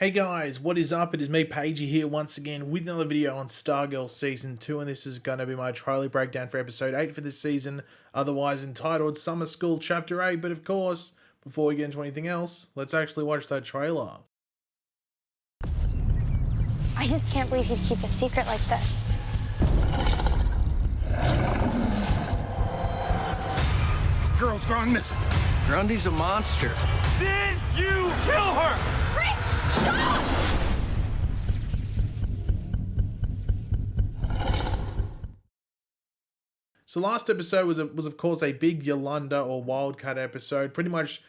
Hey guys, what is up? It is me, Pagey, here once again with another video on Stargirl Season 2, and this is going to be my trailer breakdown for Episode 8 for this season, otherwise entitled Summer School Chapter 8, but of course, before we get into anything else, let's actually watch that trailer. I just can't believe he'd keep a secret like this. Girl's gone missing. Grundy's a monster. Did you kill her? So last episode was of course a big Yolanda or Wildcat episode. Pretty much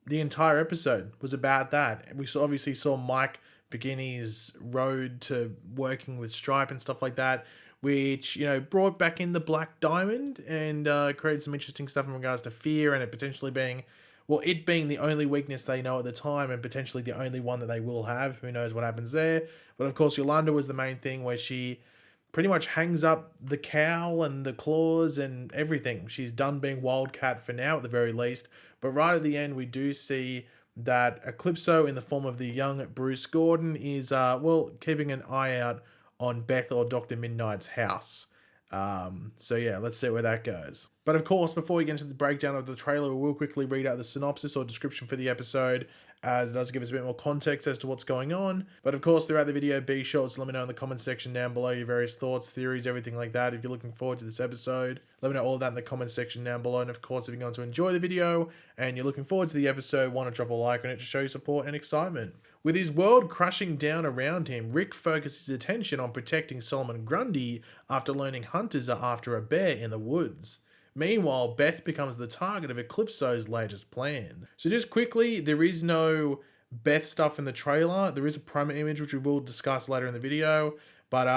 the entire episode was about that. We obviously saw Mike begin his road to working with Stripe and stuff like that, which, you know, brought back in the Black Diamond and created some interesting stuff in regards to fear and it potentially being, well, it being the only weakness they know at the time and potentially the only one that they will have. Who knows what happens there. But of course, Yolanda was the main thing where she pretty much hangs up the cowl and the claws and everything. She's done being Wildcat for now, at the very least. But right at the end, we do see that Eclipso, in the form of the young Bruce Gordon, is, well, keeping an eye out on Beth or Dr. Midnight's house. So yeah, let's see where that goes. But of course, before we get into the breakdown of the trailer, we will quickly read out the synopsis or description for the episode, as it does give us a bit more context as to what's going on. But of course, throughout the video, be sure to let me know in the comment section down below your various thoughts, theories, everything like that. If you're looking forward to this episode, let me know all of that in the comment section down below. And of course, if you're going to enjoy the video and you're looking forward to the episode, want to drop a like on it to show your support and excitement. With his world crashing down around him, Rick focuses his attention on protecting Solomon Grundy after learning hunters are after a bear in the woods. Meanwhile, Beth becomes the target of Eclipso's latest plan. So just quickly, there is no Beth stuff in the trailer. There is a promo image which we will discuss later in the video. But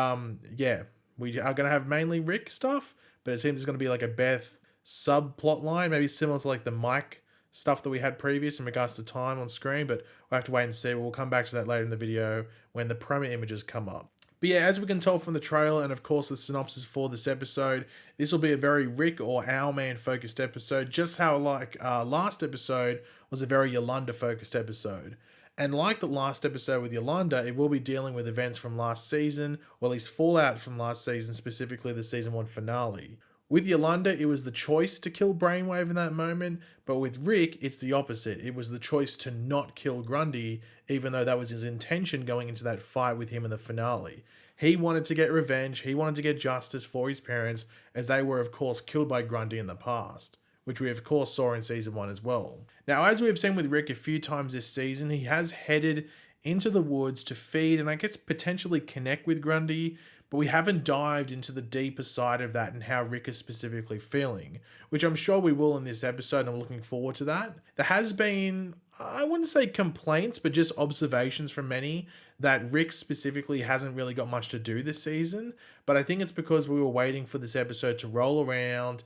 yeah, we are going to have mainly Rick stuff, but it seems it's going to be like a Beth subplot line, maybe similar to like the Mike stuff that we had previous in regards to time on screen, but we'll have to wait and see. We'll come back to that later in the video when the promo images come up. But yeah, as we can tell from the trailer and of course the synopsis for this episode, this will be a very Rick or Hourman focused episode, just how like last episode was a very Yolanda focused episode. And like the last episode with Yolanda, it will be dealing with events from last season, or at least fallout from last season, specifically the season 1 finale. With Yolanda, it was the choice to kill Brainwave in that moment, but with Rick, it's the opposite. It was the choice to not kill Grundy, even though that was his intention going into that fight with him in the finale. He wanted to get revenge, he wanted to get justice for his parents, as they were of course killed by Grundy in the past, which we of course saw in season 1 as well. Now, as we've seen with Rick a few times this season, he has headed into the woods to feed and I guess potentially connect with Grundy, but we haven't dived into the deeper side of that and how Rick is specifically feeling, which I'm sure we will in this episode, and I'm looking forward to that. There has been, I wouldn't say complaints, but just observations from many that Rick specifically hasn't really got much to do this season, but I think it's because we were waiting for this episode to roll around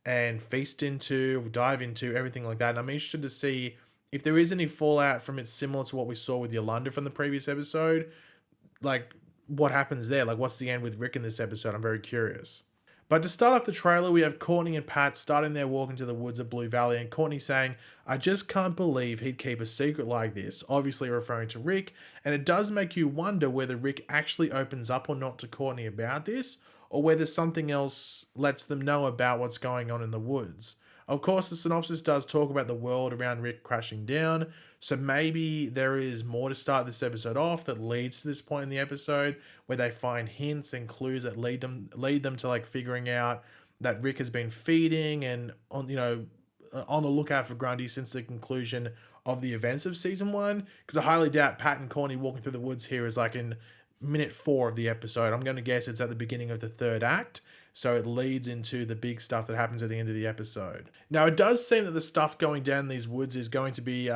and feast into, dive into, everything like that, and I'm interested to see if there is any fallout from it similar to what we saw with Yolanda from the previous episode, like what happens there, like what's the end with Rick in this episode. I'm very curious. But to start off the trailer, we have Courtney and Pat starting their walk into the woods of Blue Valley, and Courtney saying, "I just can't believe he'd keep a secret like this," obviously referring to Rick, and it does make you wonder whether Rick actually opens up or not to Courtney about this, or whether something else lets them know about what's going on in the woods. Of course, the synopsis does talk about the world around Rick crashing down, so maybe there is more to start this episode off that leads to this point in the episode where they find hints and clues that lead them to like figuring out that Rick has been feeding and on on the lookout for Grundy since the conclusion of the events of season 1. Because I highly doubt Pat and Courtney walking through the woods here is like in minute 4 of the episode. I'm going to guess it's at the beginning of the 3rd act. So it leads into the big stuff that happens at the end of the episode. Now, it does seem that the stuff going down in these woods is going to be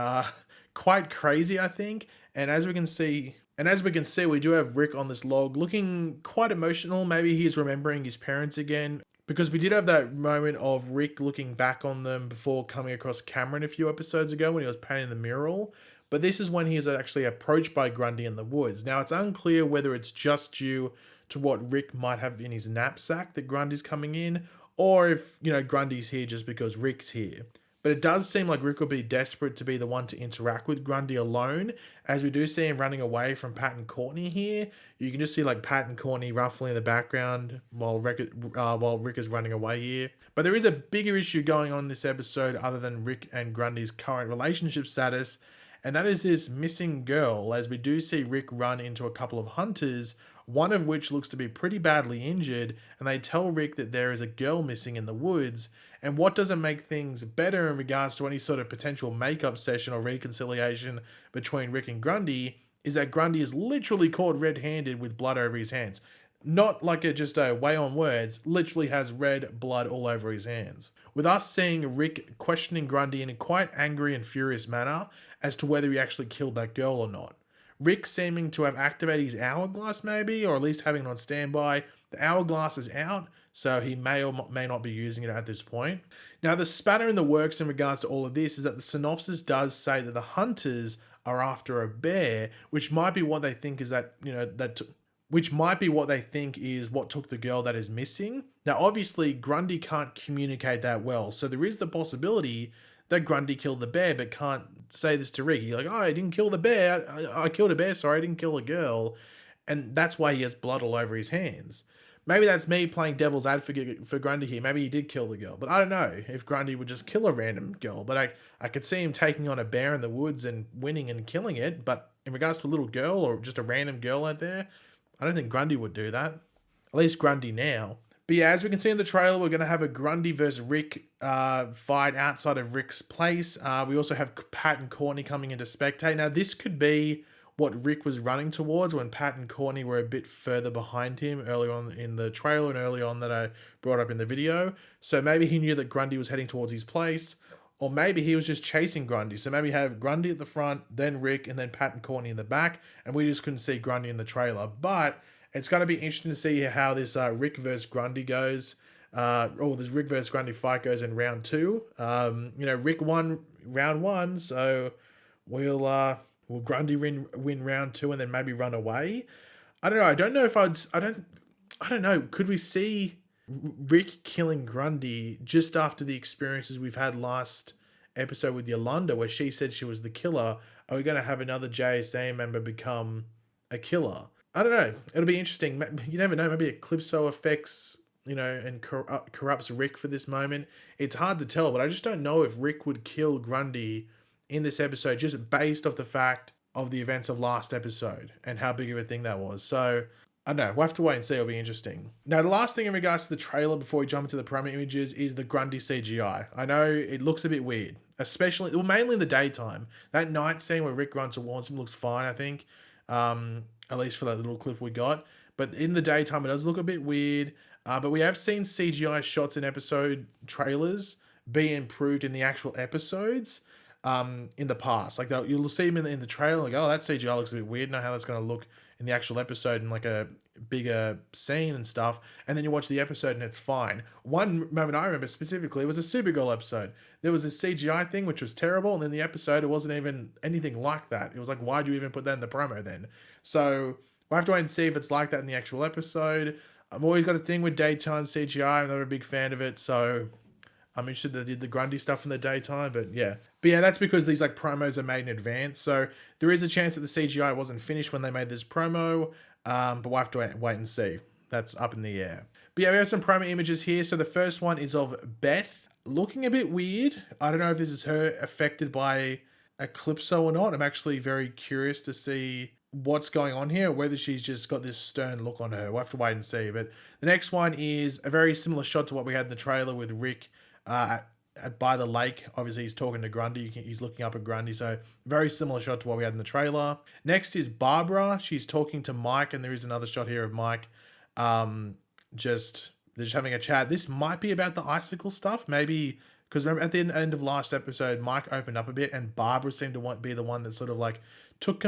quite crazy, I think. And as we can see, we do have Rick on this log looking quite emotional. Maybe he's remembering his parents again, because we did have that moment of Rick looking back on them before coming across Cameron a few episodes ago when he was painting the mural. But this is when he is actually approached by Grundy in the woods. Now, it's unclear whether it's just due to what Rick might have in his knapsack that Grundy's coming in, or if, Grundy's here just because Rick's here. But it does seem like Rick will be desperate to be the one to interact with Grundy alone, as we do see him running away from Pat and Courtney here. You can just see like Pat and Courtney roughly in the background while Rick is running away here. But there is a bigger issue going on in this episode other than Rick and Grundy's current relationship status, and that is this missing girl, as we do see Rick run into a couple of hunters, one of which looks to be pretty badly injured, and they tell Rick that there is a girl missing in the woods. And what doesn't make things better in regards to any sort of potential makeup session or reconciliation between Rick and Grundy is that Grundy is literally caught red-handed with blood over his hands. Not like just a way on words, literally has red blood all over his hands. With us seeing Rick questioning Grundy in a quite angry and furious manner as to whether he actually killed that girl or not. Rick seeming to have activated his hourglass maybe, or at least having it on standby. The hourglass is out, so he may or may not be using it at this point. Now, the spanner in the works in regards to all of this is that the synopsis does say that the hunters are after a bear, which might be what they think is which might be what they think is what took the girl that is missing. Now, obviously, Grundy can't communicate that well, so there is the possibility that Grundy killed the bear, but can't say this to Rick. He's like, oh, I didn't kill the bear. I killed a bear, sorry, I didn't kill a girl. And that's why he has blood all over his hands. Maybe that's me playing devil's advocate for Grundy here. Maybe he did kill the girl. But I don't know if Grundy would just kill a random girl. But I could see him taking on a bear in the woods and winning and killing it. But in regards to a little girl or just a random girl out there, I don't think Grundy would do that. At least Grundy now. But yeah, as we can see in the trailer, we're going to have a Grundy versus Rick fight outside of Rick's place. We also have Pat and Courtney coming in to spectate. Now, this could be what Rick was running towards when Pat and Courtney were a bit further behind him early on in the trailer and early on that I brought up in the video. So maybe he knew that Grundy was heading towards his place, or maybe he was just chasing Grundy. So maybe have Grundy at the front, then Rick, and then Pat and Courtney in the back, and we just couldn't see Grundy in the trailer. But it's going to be interesting to see how this Rick versus Grundy goes, or this Rick versus Grundy fight goes in round 2. Rick won round 1, so will Grundy win round 2 and then maybe run away? I don't know. I don't know if I don't know. Could we see Rick killing Grundy just after the experiences we've had last episode with Yolanda, where she said she was the killer? Are we going to have another JSA member become a killer? I don't know. It'll be interesting. You never know. Maybe Eclipso affects, and corrupts Rick for this moment. It's hard to tell, but I just don't know if Rick would kill Grundy in this episode just based off the fact of the events of last episode and how big of a thing that was. So, I don't know. We'll have to wait and see. It'll be interesting. Now, the last thing in regards to the trailer before we jump into the promo images is the Grundy CGI. I know it looks a bit weird, mainly in the daytime. That night scene where Rick runs towards him looks fine, I think. At least for that little clip we got. But in the daytime, it does look a bit weird. But we have seen CGI shots in episode trailers be improved in the actual episodes in the past. Like you'll see them in the trailer, like, oh, that CGI looks a bit weird. Know how that's going to look in the actual episode in like a bigger scene and stuff. And then you watch the episode and it's fine. One moment I remember specifically was a Supergirl episode. There was a CGI thing which was terrible, and then the episode, it wasn't even anything like that. It was like, why'd you even put that in the promo then? So we'll have to wait and see if it's like that in the actual episode. I've always got a thing with daytime CGI. I'm not a big fan of it, so I'm interested that they did the Grundy stuff in the daytime, but yeah. But yeah, that's because these like promos are made in advance, so there is a chance that the CGI wasn't finished when they made this promo, but we'll have to wait and see. That's up in the air. But yeah, we have some promo images here. So the first one is of Beth, looking a bit weird. I don't know if this is her affected by Eclipso or not. I'm actually very curious to see what's going on here, whether she's just got this stern look on her. We'll have to wait and see. But the next one is a very similar shot to what we had in the trailer with Rick by the lake. Obviously, he's talking to Grundy. He's looking up at Grundy. So very similar shot to what we had in the trailer. Next is Barbara. She's talking to Mike, and there is another shot here of Mike. They're just having a chat. This might be about the icicle stuff. Maybe because remember at the end of last episode, Mike opened up a bit, and Barbara seemed to be the one that sort of like took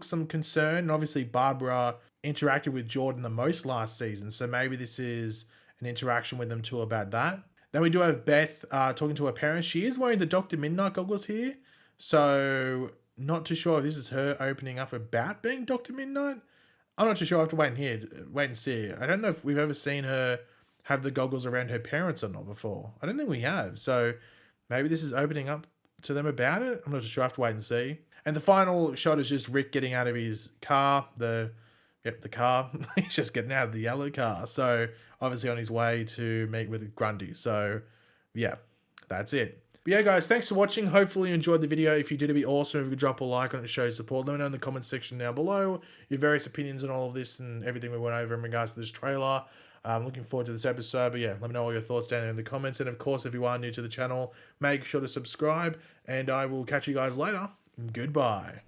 some concern. And obviously, Barbara interacted with Jordan the most last season. So maybe this is an interaction with them too about that. Then we do have Beth talking to her parents. She is wearing the Dr. Midnight goggles here. So not too sure if this is her opening up about being Dr. Midnight. I'm not too sure. I have to wait and see. I don't know if we've ever seen her have the goggles around her parents or not before. I don't think we have. So maybe this is opening up to them about it. I'm not sure. I have to wait and see. And the final shot is just Rick getting out of his car. The car. He's just getting out of the yellow car. So obviously on his way to meet with Grundy. So yeah, that's it. But yeah, guys, thanks for watching. Hopefully you enjoyed the video. If you did, it'd be awesome if you could drop a like on it to show support. Let me know in the comments section down below your various opinions on all of this and everything we went over in regards to this trailer. I'm looking forward to this episode. But yeah, let me know all your thoughts down there in the comments. And of course, if you are new to the channel, make sure to subscribe. And I will catch you guys later. Goodbye.